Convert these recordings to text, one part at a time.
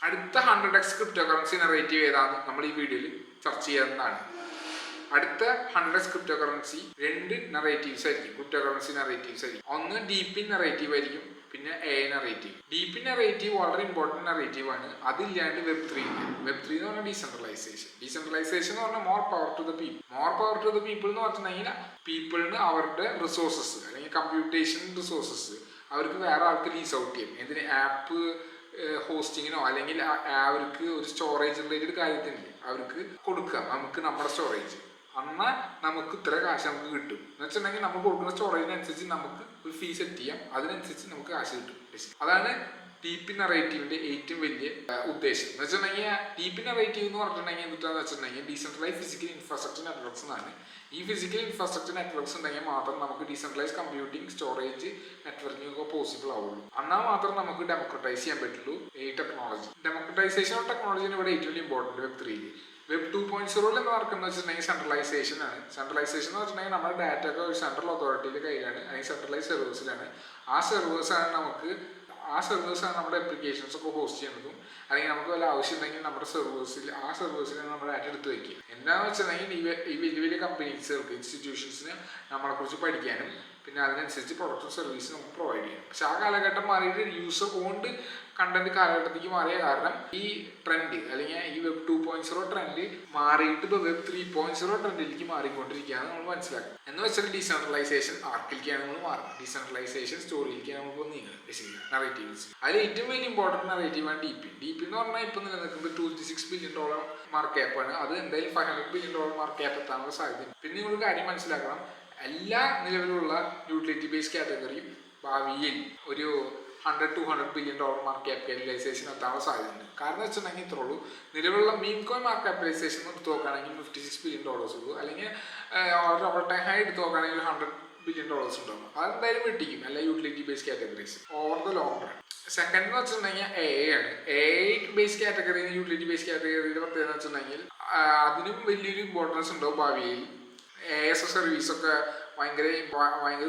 അടുത്ത 100x crypto currency narrative ഏതാണെന്ന് നമ്മൾ ഈ വീഡിയോയിൽ ചർച്ച ചെയ്യുന്നതാണ്. അടുത്ത 100x ക്രിപ്റ്റോ കറൻസി 2 നറേറ്റീവ്സ് ആയിരിക്കും. ക്രിപ്റ്റോ കറൻസി നറേറ്റീവ്സ് ആയിരിക്കും. ഒന്ന് ഡീപ്പിൻ നറേറ്റീവ് ആയിരിക്കും, പിന്നെ AI നറേറ്റീവ്. ഡീപ്പിൻ നറേറ്റീവ് വളരെ ഇമ്പോർട്ടൻറ്റ് നറേറ്റീവ് ആണ്. അതില്ലാണ്ട് Web3 ഇല്ല. Web3 എന്ന് പറഞ്ഞാൽ ഡീസെൻട്രലൈസേഷൻ എന്ന് പറഞ്ഞാൽ more power to the people എന്ന് പറഞ്ഞിട്ടുണ്ടെങ്കിൽ പീപ്പിളിന് അവരുടെ റിസോഴ്സസ് അല്ലെങ്കിൽ കമ്പ്യൂട്ടേഷൻ റിസോഴ്സസ് അവർക്ക് വേറെ ആൾക്ക് ലീസ് ഔട്ട് ചെയ്യും. എന്തിന് ആപ്പ് ഹോസ്റ്റിങ്ങിനോ അല്ലെങ്കിൽ അവർക്ക് ഒരു സ്റ്റോറേജ് റിലേറ്റഡ് കാര്യത്തിന് അവർക്ക് കൊടുക്കാം. നമുക്ക് നമ്മുടെ സ്റ്റോറേജ് എന്നാൽ നമുക്ക് ഇത്ര കാശ് നമുക്ക് കിട്ടും എന്ന് വെച്ചിട്ടുണ്ടെങ്കിൽ നമ്മൾ കൊടുക്കുന്ന സ്റ്റോറേജിനനുസരിച്ച് നമുക്ക് ഒരു ഫീ സെറ്റ് ചെയ്യാം. അതിനനുസരിച്ച് നമുക്ക് കാശ് കിട്ടും. അതാണ് ഡീപ്പ് നറേറ്റീവിന്റെ ഏറ്റവും വലിയ ഉദ്ദേശം എന്ന് വെച്ചിട്ടുണ്ടെങ്കിൽ ഡീപ്പ് നറേറ്റീവ് എന്ന് പറഞ്ഞിട്ടുണ്ടെങ്കിൽ എന്താണെന്ന് വെച്ചിട്ടുണ്ടെങ്കിൽ ഡീസെൻട്രലൈസ് ഫിസിക്കൽ ഇൻഫ്രാസ്ട്രക്ചർ നെറ്റ്വർക്ക്സ് എന്നാണ്. ഈ ഫിസിക്കൽ ഇൻഫ്രാസ്ട്രക്ചർ നെറ്റ്വർക്ക്സ് ഉണ്ടെങ്കിൽ മാത്രം നമുക്ക് ഡീസെൻട്രലൈസ് കമ്പ്യൂട്ടിംഗ് സ്റ്റോറേജ് നെറ്റ്വർക്കിംഗ് ഒക്കെ പോസിബിൾ ആവുള്ളൂ. എന്നാൽ മാത്രം നമുക്ക് ഡെമോക്രറ്റൈസ് ചെയ്യാൻ പറ്റുള്ളൂ ഈ ടെക്നോളജി. ഡെമോക്രറ്റൈസേഷൻ ഓഫ് ടെക്നോളജിയാണ് ഇവിടെ ഏറ്റവും ഇമ്പോർട്ടൻറ്റ് Web3. Web 2.0 എന്ന് നടക്കുന്നത് വെച്ചിട്ടുണ്ടെങ്കിൽ സെൻട്രലൈസേഷൻ ആണ്. സെൻട്രലൈസേഷൻ എന്ന് വെച്ചിട്ടുണ്ടെങ്കിൽ നമ്മുടെ ഡാറ്റ ഒക്കെ ഒരു സെൻട്രൽ അതോറിറ്റിയുടെ കയ്യിലാണ്, അല്ലെങ്കിൽ സെൻട്രലൈസ് സെർവേഴ്സിലാണ്. ആ സെർവേഴ്സാണ് നമ്മുടെ അപ്ലിക്കേഷൻസ് ഒക്കെ ഹോസ്റ്റ് ചെയ്യുന്നതും, അല്ലെങ്കിൽ നമുക്ക് വല്ല ആവശ്യം ഉണ്ടെങ്കിൽ നമ്മുടെ സെർവേഴ്സിൽ നമ്മുടെ ഡാറ്റ എടുത്ത് വയ്ക്കുക. എന്താണെന്ന് വെച്ചിട്ടുണ്ടെങ്കിൽ ഈ വലിയ വലിയ കമ്പനീസുകൾക്ക് ഇൻസ്റ്റിറ്റ്യൂഷൻസിന് നമ്മളെക്കുറിച്ച് പഠിക്കാനും പിന്നെ അതിനനുസരിച്ച് പ്രൊഡക്റ്റും സർവീസും നമുക്ക് പ്രൊവൈഡ് ചെയ്യണം. പക്ഷെ ആ കാലഘട്ടം മാറിയിട്ട് യൂസർ ഓൺഡ് കണ്ടന്റ് കാലഘട്ടത്തേക്ക് മാറിയ കാരണം ഈ ട്രെൻഡ് അല്ലെങ്കിൽ ഈ Web 2.0 ട്രെൻഡ് മാറിയിട്ട് ഇപ്പോൾ Web 3.0 ട്രെൻഡിലേക്ക് മാറിക്കൊണ്ടിരിക്കുകയാണ് നമ്മൾ മനസ്സിലാക്കുക. എന്ന് വെച്ചാൽ ഡീസെൻട്രലൈസേഷൻ ആർക്കിലേക്കാണ് നമ്മൾ മാറുന്നത്. ഡീസെൻട്രലൈസേഷൻ സ്റ്റോറിയിലേക്കാണ് നമുക്ക് നീങ്ങുന്നത്. നറേറ്റീവ്സ് അതിൽ ഏറ്റവും വലിയ ഇമ്പോർട്ടൻറ്റ് നറേറ്റീവാണ് ഡീപ്പ് എന്ന് പറഞ്ഞാൽ ഇപ്പോൾ നിലനിൽക്കുന്നത് $256 ബില്യൺ മാർക്ക് ക്യാപ്പാണ്. അത് എന്തായാലും $500 ബില്യൺ മാർക്ക് ക്യാപ്പ് എത്താനുള്ള സാധ്യതയുണ്ട്. പിന്നെ നിങ്ങൾ കാര്യം മനസ്സിലാക്കണം, എല്ലാ നിലവിലുള്ള യൂട്ടിലിറ്റി ബേസ് കാറ്റഗറിയും ഭാവിയിൽ ഒരു $100-200 ബില്യൺ മാർക്ക് ക്യാപിറ്റലൈസേഷൻ എത്താനുള്ള സാധ്യതയുണ്ട്. കാരണം വെച്ചിട്ടുണ്ടെങ്കിൽ ഇത്രേ ഉള്ളൂ. നിലവിലുള്ള മീം കോയിൻ മാർക്ക് ക്യാപിറ്റലൈസേഷൻ എടുത്ത് നോക്കുകയാണെങ്കിൽ $56 ബില്യൺ ഉള്ളൂ. അല്ലെങ്കിൽ ഓവർ ടൈം ഹൈ എടുത്ത് നോക്കുകയാണെങ്കിൽ $100 ബില്യൺ ഉണ്ടാവും. അതെന്തായാലും വെട്ടിക്കും എല്ലാ utility base categories over the long run. Second എന്ന് വെച്ചിട്ടുണ്ടെങ്കിൽ AI ആണ്. AI base category utility base കാറ്റഗറിയുടെ പ്രത്യേകത എന്ന് വെച്ചിട്ടുണ്ടെങ്കിൽ അതിനും വലിയൊരു ഇമ്പോർട്ടൻസ് ഉണ്ടാവും ഭാവിയിൽ. AS സർവീസൊക്കെ ഭയങ്കര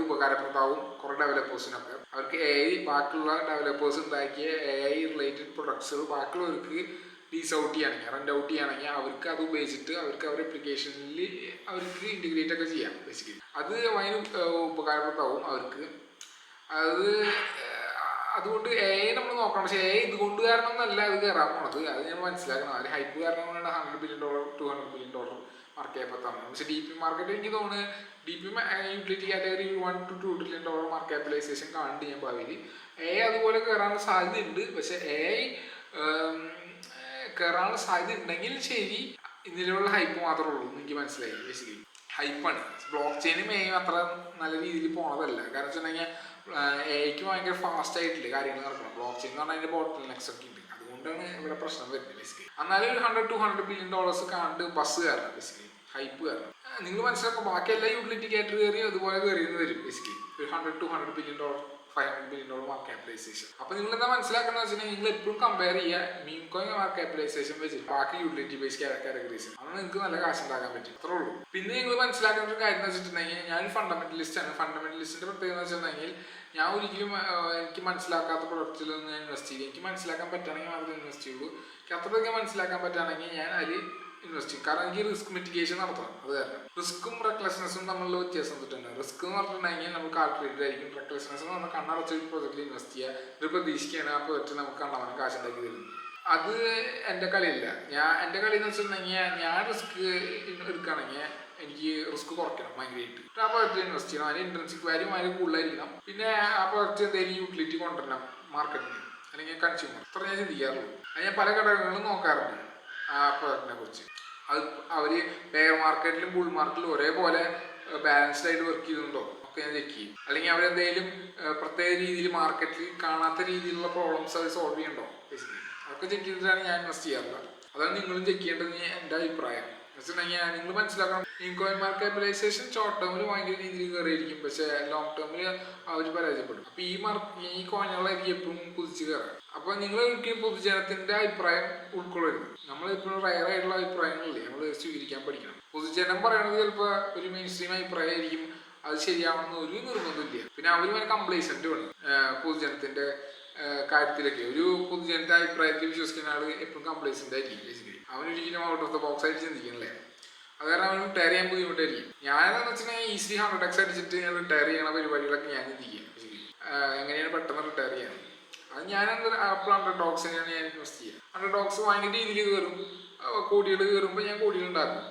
ഉപകാരപ്രദമാവും കുറേ ഡെവലപ്പേഴ്സിനൊക്കെ. അവർക്ക് AI ബാക്കിയുള്ള ഡെവലപ്പേഴ്സ് ഉണ്ടാക്കിയ AI റിലേറ്റഡ് പ്രൊഡക്ട്സ് ബാക്കിയുള്ളവർക്ക് ലീസ് ഔട്ട് ചെയ്യുകയാണെങ്കിൽ റെൻ്റ് ഔട്ട് ചെയ്യുകയാണെങ്കിൽ അവർക്ക് അത് ഉപയോഗിച്ചിട്ട് അവർക്ക് അവരുടെ അപ്ലിക്കേഷനിൽ അവർക്ക് ഇൻറ്റിഗ്രേറ്റ് ഒക്കെ ചെയ്യാം. ബേസിക്കലി അത് ഭയങ്കര ഉപകാരപ്രദമാവും അവർക്ക്. അതുകൊണ്ട് AI നമ്മൾ നോക്കണം. പക്ഷേ AI ഇതുകൊണ്ട് കാരണം എന്നല്ല അത് കയറാൻ പോണത്. അത് ഞാൻ മനസ്സിലാക്കണം. അത് ഹൈപ്പ് കാരണം കൊണ്ടാണ് $100 ബില്യൺ $200 ബില്യൺ മാർക്ക് ക്യാപ്പ്. പക്ഷേ DP മാർക്കറ്റ് എനിക്ക് തോന്നുന്നു DP utility category $1-2 trillion mark capitalisation കാണുന്നുണ്ട് ഞാൻ ഭാവിയിൽ. AI അതുപോലെ കയറാനുള്ള സാധ്യതയുണ്ട്. പക്ഷേ AI കയറാനുള്ള സാധ്യത ഉണ്ടെങ്കിൽ ശരി, ഇതിലുള്ള ഹൈപ്പ് മാത്രമേ ഉള്ളൂ എന്ന് എനിക്ക് മനസ്സിലായി. ബേസിക്കലി ഹൈപ്പാണ്. ബ്ലോക്ക് ചെയിനും AI അത്ര നല്ല രീതിയിൽ പോണതല്ല. കാരണം വെച്ചിട്ടുണ്ടെങ്കിൽ AIക്ക് ഭയങ്കര ഫാസ്റ്റ് ആയിട്ടില്ല കാര്യങ്ങൾ നടക്കണം. ബ്ലോക്ക് ചെയിൻ എന്ന് പറഞ്ഞാൽ അതിൻ്റെ ബോട്ടിൽ നെക്സ് ഒക്കെ ഉണ്ട്. അതുകൊണ്ടാണ് ഇവിടെ പ്രശ്നം വരുന്നത്. ബേസിക്കലി എന്നാലും ഒരു $100-200 ബില്യൺ കാണുന്നത് ബസ് കയറണം. ബേസിക്കലി ഹൈപ്പ് കയറണം. നിങ്ങൾ മനസ്സിലാക്കും, ബാക്കി എല്ലാ യൂട്ടിലിറ്റി കാറ്റഗറിയും അതുപോലെ കയറിയെന്ന് വരും. ബേസിക്കലി ഒരു $100-200 ബില്യൺ $500 ബില്യൺ മാർക്ക് ക്യാപിറ്റലൈസേഷൻ. അപ്പോൾ നിങ്ങൾ എന്താ മനസ്സിലാക്കുന്നത് വെച്ചിട്ടുണ്ടെങ്കിൽ നിങ്ങൾ എപ്പോഴും കമ്പയർ ചെയ്യുക മീം കോയിൻ മാർക്ക് ക്യാപിറ്റലൈസേഷൻ വെച്ചിട്ട് ബാക്കി യൂട്ടിലിറ്റി ബേസ് കാറ്റഗറീസ്. അന്ന് നിങ്ങൾക്ക് നല്ല കാശ് ഉണ്ടാക്കാൻ പറ്റും. അത്രേ ഉള്ളൂ. പിന്നെ നിങ്ങൾ മനസ്സിലാക്കേണ്ട ഒരു കാര്യം എന്ന് വെച്ചിട്ടുണ്ടെങ്കിൽ ഞാൻ ഫണ്ടമെന്റലിസ്റ്റ് ആണ്. ഫണ്ടമെന്റലിസ്റ്റിന്റെ പ്രത്യേകത എന്ന് വെച്ചിട്ടുണ്ടെങ്കിൽ ഞാൻ ഒരിക്കലും എനിക്ക് മനസ്സിലാക്കാത്ത പ്രൊഡക്റ്റിലൊന്നും ഞാൻ ഇൻവെസ്റ്റ് ചെയ്യില്ല. എനിക്ക് മനസ്സിലാക്കാൻ പറ്റുകയാണെങ്കിൽ മാത്രമേ ഇൻവെസ്റ്റ് ചെയ്യുള്ളൂ. എനിക്ക് അത്രയൊക്കെ മനസ്സിലാക്കാൻ പറ്റുകയാണെങ്കിൽ ഞാൻ അതിൽ ഇൻവെസ്റ്റ് ചെയ്യും. കാരണം എനിക്ക് റിസ്ക് മിറ്റിഗേഷൻ നടത്തണം. അത് കാരണം റിസ്ക്കും റെക്ലെസ്നെസ്സും തമ്മിലുള്ള വ്യത്യാസം തൊട്ടുണ്ട്. റിസ്ക് എന്ന് പറഞ്ഞിട്ടുണ്ടെങ്കിൽ നമുക്ക് കാൽക്കുലേറ്റഡ് ആയിരിക്കും. റെക്ലെസ്നെസ് എന്ന് പറഞ്ഞാൽ കണ്ണടച്ച ഒരു പ്രൊജക്റ്റിൽ ഇൻവെസ്റ്റ് ചെയ്യുക, ഒരു പ്രതീക്ഷിക്കുകയാണ് ആ പ്രൊജക്റ്റ് നമുക്ക് കണ്ടവനും കാശുണ്ടാക്കി തരുന്നത്. അത് എൻ്റെ കളിയില്ല. എൻ്റെ കളി എന്ന് വെച്ചിട്ടുണ്ടെങ്കിൽ ഞാൻ റിസ്ക് എടുക്കുകയാണെങ്കിൽ എനിക്ക് റിസ്ക് കുറയ്ക്കണം ഭയങ്കരമായിട്ട്. ആ പ്രൊജക്റ്റിൽ ഇൻവെസ്റ്റ് ചെയ്യണം. അതിന് ഇൻട്രൻസിക് വാല്യൂ അതിന് കൂടുതലായിരിക്കണം. പിന്നെ ആ പ്രൊജക്റ്റ് എന്തെങ്കിലും യൂട്ടിലിറ്റി കൊണ്ടുവരണം മാർക്കറ്റിന് അല്ലെങ്കിൽ കൺസ്യൂമർ. അത്ര ഞാൻ ചിന്തിക്കാറുള്ളൂ. അത് ഞാൻ പല ഘടകങ്ങളും നോക്കാറുണ്ട് ആ പ്രൊജക്റ്റിനെ കുറിച്ച്. അത് അവർ ബെയർ മാർക്കറ്റിലും ബുൾ മാർക്കറ്റിലും ഒരേപോലെ ബാലൻസ്ഡ് ആയിട്ട് വർക്ക് ചെയ്യുന്നുണ്ടോ ഒക്കെ ഞാൻ ചെക്ക് ചെയ്യും. അല്ലെങ്കിൽ അവരെന്തെങ്കിലും പ്രത്യേക രീതിയിൽ മാർക്കറ്റിൽ കാണാത്ത രീതിയിലുള്ള പ്രോബ്ലംസ് അത് സോൾവ് ചെയ്യണ്ടോ ബേസിക്കലി അതൊക്കെ ചെക്ക് ചെയ്തിട്ടാണ് ഞാൻ ഇൻവെസ്റ്റ് ചെയ്യാറുള്ളത്. അതാണ് നിങ്ങളും ചെക്ക് ചെയ്യേണ്ടത് എൻ്റെ അഭിപ്രായം. എന്ന് വെച്ചിട്ടുണ്ടെങ്കിൽ നിങ്ങൾ മനസ്സിലാക്കണം, മീം കോയിൻ മാർക്ക് ക്യാപിറ്റലൈസേഷൻ ഷോർട്ട് ടേമിൽ ഭയങ്കര രീതിയിൽ കയറിയിരിക്കും. പക്ഷേ ലോങ് ടേമിൽ അവർ പരാജയപ്പെടും. അപ്പോൾ ഈ കോയിനുകളായിരിക്കും എപ്പോഴും കുതിച്ച് കയറാം. അപ്പോൾ നിങ്ങൾ ഒരിക്കലും പൊതുജനത്തിൻ്റെ അഭിപ്രായം ഉൾക്കൊള്ളരുത്. നമ്മളെപ്പോഴും റയറായിട്ടുള്ള അഭിപ്രായങ്ങളില്ലേ നമ്മൾ സ്വീകരിക്കാൻ പഠിക്കണം. പൊതുജനം പറയണത് ചിലപ്പോൾ ഒരു മെയിൻ സ്ട്രീം അഭിപ്രായമായിരിക്കും. അത് ശരിയാവണമെന്ന് ഒരു നിർബന്ധമില്ല. പിന്നെ അവർ കംപ്ലേസൻ്റ് വേണം പൊതുജനത്തിൻ്റെ കാര്യത്തിലൊക്കെ ഒരു പൊതുജനത്തെ അഭിപ്രായത്തിൽ വിശ്വസിക്കുന്ന ആൾ എപ്പോഴും കംപ്ലൈൻസിൻ്റെ ആയിരിക്കും ബേസിക്കലി. അവനൊരിക്കലും ഔട്ട് ഓഫ് ദ ബോക്സ് ആയിട്ട് ചിന്തിക്കണല്ലേ. അത് കാരണം അവന് റിട്ടയർ ചെയ്യാൻ ബുദ്ധിമുട്ടായിരിക്കും. ഞാനെന്ന് വെച്ചിട്ടുണ്ടെങ്കിൽ ഈസിലി 100x അടിച്ചിട്ട് ഞാൻ റിട്ടയർ ചെയ്യണ പരിപാടികളൊക്കെ ഞാൻ ചിന്തിക്കുക ബേസിക്കലി. എങ്ങനെയാണ് പെട്ടെന്ന് റിട്ടയർ ചെയ്യാൻ. അത് ഞാനെന്ത് അപ്പോൾ അണ്ടർഡോഗ്സിനെയാണ് ഞാൻ ഇൻവെസ്റ്റ് ചെയ്യുക. അണ്ടർഡോഗ്സ് ഭയങ്കര രീതിയിൽ കയറും, കോടികൾ കയറുമ്പോൾ ഞാൻ കോടികൾ ഉണ്ടാക്കും.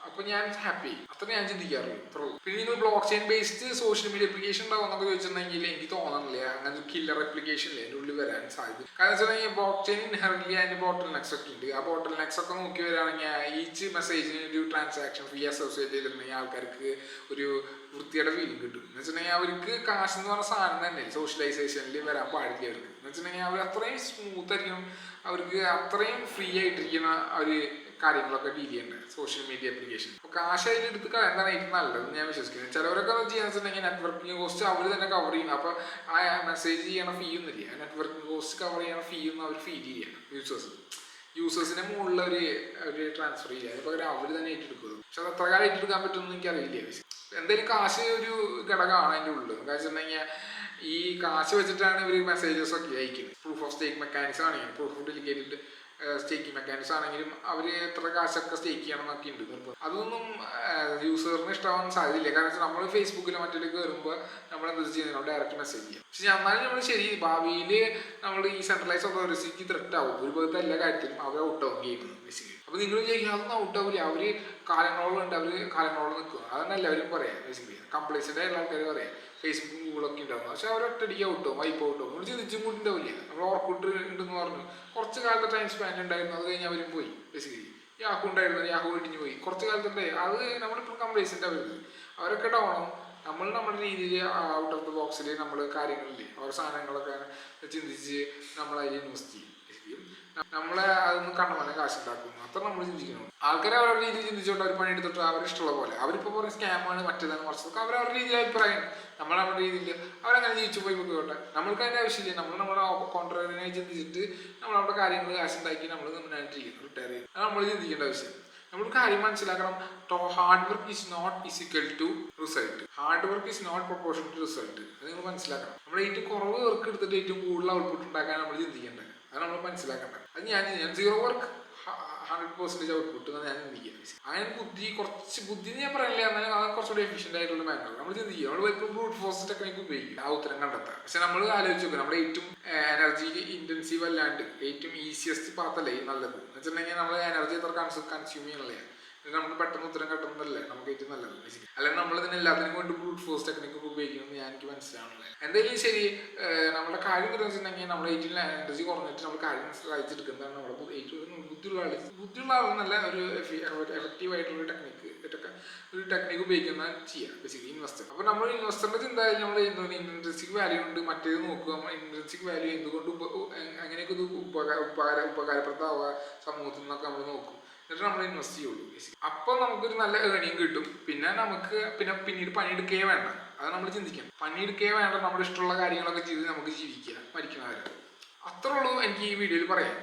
അപ്പോൾ ഞാൻ ഹാപ്പി. അത്ര ഞാൻ ചിന്തിക്കാറുള്ളൂ, അത്രേ. പിന്നെ നിങ്ങൾ block chain based social media application ഉണ്ടാവുമെന്നൊക്കെ ചോദിച്ചിട്ടുണ്ടെങ്കിൽ എനിക്ക് തോന്നുന്നില്ല അങ്ങനെ കില്ലർ ആപ്ലിക്കേഷൻ ഇല്ല എൻ്റെ ഉള്ളിൽ വരാൻ സാധ്യത. കാരണം വെച്ചിട്ടുണ്ടെങ്കിൽ ബ്ലോക്ക് ചെയിൻ ഇൻഹെറന്റ്ലി അതിൻ്റെ ബോട്ടിൽ നെക്സ് ഒക്കെ ഉണ്ട്. ആ ബോട്ടിൽ നെക്സ് ഒക്കെ നോക്കി വരികയാണെങ്കിൽ ഈച്ച് മെസ്സേജിന് ഒരു ട്രാൻസാക്ഷൻ ഫീ അസോസിയേറ്റ് ചെയ്തിട്ടുണ്ടെങ്കിൽ ആൾക്കാർക്ക് ഒരു വൃത്തിയുടെ ഫീലിംഗ് കിട്ടും. എന്ന് വെച്ചിട്ടുണ്ടെങ്കിൽ അവർക്ക് കാശ് എന്ന് പറഞ്ഞ സാധനം തന്നെ സോഷ്യലൈസേഷനിൽ വരാൻ പാടില്ല അവർക്ക്. എന്ന് വെച്ചിട്ടുണ്ടെങ്കിൽ അവർ അത്രയും സ്മൂത്ത് ആയിരിക്കണം, അവർക്ക് അത്രയും ഫ്രീ ആയിട്ടിരിക്കുന്ന ഒരു കാര്യങ്ങളൊക്കെ ഡീൽ ചെയ്യേണ്ടത് സോഷ്യൽ മീഡിയ ആപ്ലിക്കേഷൻ. അപ്പോൾ കാശ് അതിലെടുത്ത് എന്താണ് ഏറ്റവും നല്ലതെന്ന് ഞാൻ വിശ്വസിക്കുന്നത്. ചിലവരൊക്കെ ചെയ്യാന്ന് വെച്ചിട്ടുണ്ടെങ്കിൽ നെറ്റ്വർക്കിംഗ് കോസ്റ്റ് അവർ തന്നെ കവർ ചെയ്യണം. അപ്പോൾ ആ മെസ്സേജ് ചെയ്യണ ഫീ ഒന്നുമില്ല, നെറ്റ്വർക്കിംഗ് കോസ്റ്റ് കവർ ചെയ്യണ ഫീ ഒന്നും അവർ ഫീൽ ചെയ്യണം യൂസേഴ്സിന്റെ മുകളിൽ ഒരു ട്രാൻസ്ഫർ ചെയ്യുക. അതിന് പകരം അവർ തന്നെ ഏറ്റെടുക്കുക. പക്ഷെ അത് എത്ര കാലം ഏറ്റെടുക്കാൻ പറ്റുമെന്ന് എനിക്കറിയില്ല. എന്തായാലും കാശ് ഒരു ഘടകമാണ് അതിൻ്റെ ഉള്ളിൽ. എന്താ വെച്ചിട്ടുണ്ടെങ്കിൽ ഈ കാശ് വെച്ചിട്ടാണ് ഇവർ മെസ്സേജസ് ഒക്കെ അയക്കുന്നത്. പ്രൂഫ് ഓഫ് സ്റ്റേക്ക് മെക്കാനിസം ആണെങ്കിലും proof of delegated staking mechanism ആണെങ്കിലും അവർ എത്ര കാശൊക്കെ സ്റ്റേക്ക് ചെയ്യണം എന്നൊക്കെ ഉണ്ട്. അതൊന്നും യൂസറിന് ഇഷ്ടമാവാൻ സാധ്യതയില്ല. കാരണം വെച്ചാൽ നമ്മൾ ഫേസ്ബുക്കിലോ മറ്റേക്ക് കയറുമ്പോൾ നമ്മൾ എന്താ ചെയ്യുന്നത്, നമ്മൾ ഡയറക്റ്റ് മെസ്സേജ് ചെയ്യാം. പക്ഷെ എന്നാലും നമ്മൾ ശരി ഭാവിയിൽ നമ്മൾ ഈ സെൻട്രലൈസ് അതോറിറ്റിക്ക് ത്രെറ്റ് ആവും. ഒരു ഭാഗത്തെ എല്ലാ കാര്യത്തിലും അവർ ഔട്ടാവും ഗെയിം ബേസിക്കലി. അപ്പോൾ നിങ്ങൾ വിചാരിക്കും അതൊന്നും ഔട്ടാവില്ല, അവർ കാലങ്ങളോളം ഉണ്ട്, അവർ കാലങ്ങളോളം നിൽക്കുക. അതാണ് എല്ലാവരും പറയാം ബേസിക്കലി. കംപ്ലൈൻസിൻ്റെ എല്ലാ ആൾക്കാരും പറയാം ഫേസ്ബുക്ക് ഗൂഗിളൊക്കെ ഉണ്ടാവും. പക്ഷെ അവർ ഒറ്റയടിക്ക് ഔട്ടാവും, വൈപ്പ് ഔട്ടാവും. നമ്മൾ ചിന്തിച്ചും കൂടി ഉണ്ടാവില്ല. നമ്മൾ ഓർക്കൂട്ട് ഉണ്ടെന്ന് പറഞ്ഞു കുറച്ച് കാലത്തെ ടൈം സ്പാൻ ഉണ്ടായിരുന്നു, അത് കഴിഞ്ഞ് അവരും പോയി ബേസിക്കലി. യാഹു ഉണ്ടായിരുന്നു, യാഹു ഇടിഞ്ഞു പോയി. കുറച്ച് കാലത്തുണ്ടായി, അത് നമ്മളിപ്പോൾ കംപ്ലൈൻസിൻ്റെ വരുന്നത്. അവരൊക്കെ ഡൗണും. നമ്മൾ നമ്മുടെ രീതിയിൽ ഔട്ട് ഓഫ് ദ ബോക്സിൽ നമ്മൾ കാര്യങ്ങളില്ലേ ഓരോ സാധനങ്ങളൊക്കെ ചിന്തിച്ച് നമ്മൾ അതിൽ ഇൻവെസ്റ്റ് ചെയ്യും. നമ്മളെ അതൊന്നും കണ്ടമാനം കാശുണ്ടാക്കുന്നു, അത്ര നമ്മൾ ചിന്തിക്കണം. ആൾക്കാർ അവരുടെ രീതിയിൽ ചിന്തിച്ചുകൊണ്ട് അവർ പണിയെടുത്തിട്ട് അവരിഷ്ടമുള്ള പോലെ അവരിപ്പോൾ പറയും സ്കാമാണ് മറ്റേതാണ് മറിച്ചതൊക്കെ അവരവരുടെ രീതിയിൽ അഭിപ്രായം. നമ്മൾ നമ്മുടെ രീതിയിൽ അവരങ്ങനെ ജീവിച്ചു പോയി പോയിക്കോട്ടെ. നമ്മൾക്ക് അതിൻ്റെ ആവശ്യമില്ല. നമ്മൾ നമ്മുടെ കോൺട്രാറിനെ ചിന്തിച്ചിട്ട് നമ്മളവിടെ കാര്യങ്ങൾ കാശുണ്ടാക്കി നമ്മൾ മുന്നായിട്ടിരിക്കുന്നു റിട്ടയർ ചെയ്യും. അത് നമ്മൾ ചിന്തിക്കേണ്ട ആവശ്യം. നമ്മൾ കാര്യം മനസ്സിലാക്കണം. Hard work is not physical to result. Hard work is not proportion to result. അത് നിങ്ങൾ മനസ്സിലാക്കണം. നമ്മൾ ഏറ്റവും കുറവ് വർക്ക് എടുത്തിട്ട് ഏറ്റവും കൂടുതൽ ഔട്ട്പുട്ട് ഉണ്ടാക്കാൻ നമ്മൾ ചിന്തിക്കേണ്ടത്. അത് നമ്മൾ മനസ്സിലാക്കേണ്ടത്. അത് ഞാൻ 0 വർക്ക് 100% ഔട്ട്പുട്ട് എന്ന് ഞാൻ ചിന്തിക്കുക. അങ്ങനെ കുറച്ച് ബുദ്ധി ഞാൻ പറയില്ല, എന്നാലും അത് കുറച്ചുകൂടി എഫിഷ്യൻ്റ് ആയിട്ടുള്ള മാനർ നമ്മൾ ചിന്തിക്കുക. നമ്മൾ ഇപ്പോൾ ബ്രൂട്ട് ഫോഴ്സ് ടെക്നിക്ക് ഉപയോഗിക്കും ആ ഉത്തരം കണ്ടെത്താം. പക്ഷെ നമ്മൾ ആലോചിച്ച് നോക്കുക, നമ്മുടെ ഏറ്റവും എനർജി ഇൻറ്റൻസീവ് അല്ലാണ്ട് ഏറ്റവും ഈസിയസ്റ്റ് പാത്തല്ലേ നല്ലത് എന്ന് വെച്ചിട്ടുണ്ടെങ്കിൽ നമ്മൾ എനർജി എത്ര കൺസ്യൂം ചെയ്യണല്ലേ, നമുക്ക് പെട്ടെന്ന് ഉത്തരം കിട്ടുന്നതല്ലേ നമുക്ക് ഏറ്റവും നല്ലത്. അല്ലെങ്കിൽ നമ്മൾ ഇതിന് എല്ലാത്തിനും കൊണ്ട് ബ്രൂട്ട് ഫോഴ്സ് ടെക്നിക്ക് ഉപയോഗിക്കണമെന്ന് എനിക്ക് മനസ്സിലാവണല്ലേ. എന്തായാലും ശരി, നമ്മുടെ കാര്യം എന്താണെന്ന് വെച്ചിട്ടുണ്ടെങ്കിൽ നമ്മുടെ ഏറ്റവും എനർജി കുറഞ്ഞിട്ട് നമ്മൾ കാര്യം സഹായിച്ചെടുക്കുന്നതാണ് നമ്മുടെ ഏറ്റവും ബുദ്ധിയുള്ള ആളെന്നല്ല ഒരു എഫക്റ്റീവ് ആയിട്ടുള്ള ഒരു ടെക്നിക്ക് ഉപയോഗിക്കുന്ന ചെയ്യാം ബേസിക്കലി ഇൻവെസ്റ്റർ. അപ്പോൾ നമ്മൾ ഇൻവെസ്റ്ററിൻ്റെ ചിന്ത നമ്മൾ ഇൻട്രിൻസിക് വാല്യൂ ഉണ്ട് മറ്റേത് നോക്കുക. നമ്മൾ ഇൻട്രിൻസിക് വാല്യൂ എന്തുകൊണ്ട് അങ്ങനെയൊക്കെ ഇത് ഉപകാരപ്രദമാവുക സമൂഹത്തിൽ നിന്നൊക്കെ നമ്മൾ നോക്കും. എന്നിട്ട് നമ്മൾ ഇൻവെസ്റ്റ് ചെയ്യുള്ളൂ. അപ്പോൾ നമുക്കൊരു നല്ല ഏർണിങ് കിട്ടും. പിന്നെ നമുക്ക് പിന്നീട് പണിയെടുക്കേ വേണ്ട. അത് നമ്മൾ ചിന്തിക്കണം. പണിയെടുക്കേ വേണ്ട, നമ്മുടെ ഇഷ്ടമുള്ള കാര്യങ്ങളൊക്കെ ചെയ്ത് നമുക്ക് ജീവിക്കുക മരിക്കുന്നവരെ. അത്രേ ഉള്ളൂ എനിക്ക് ഈ വീഡിയോയിൽ പറയാം.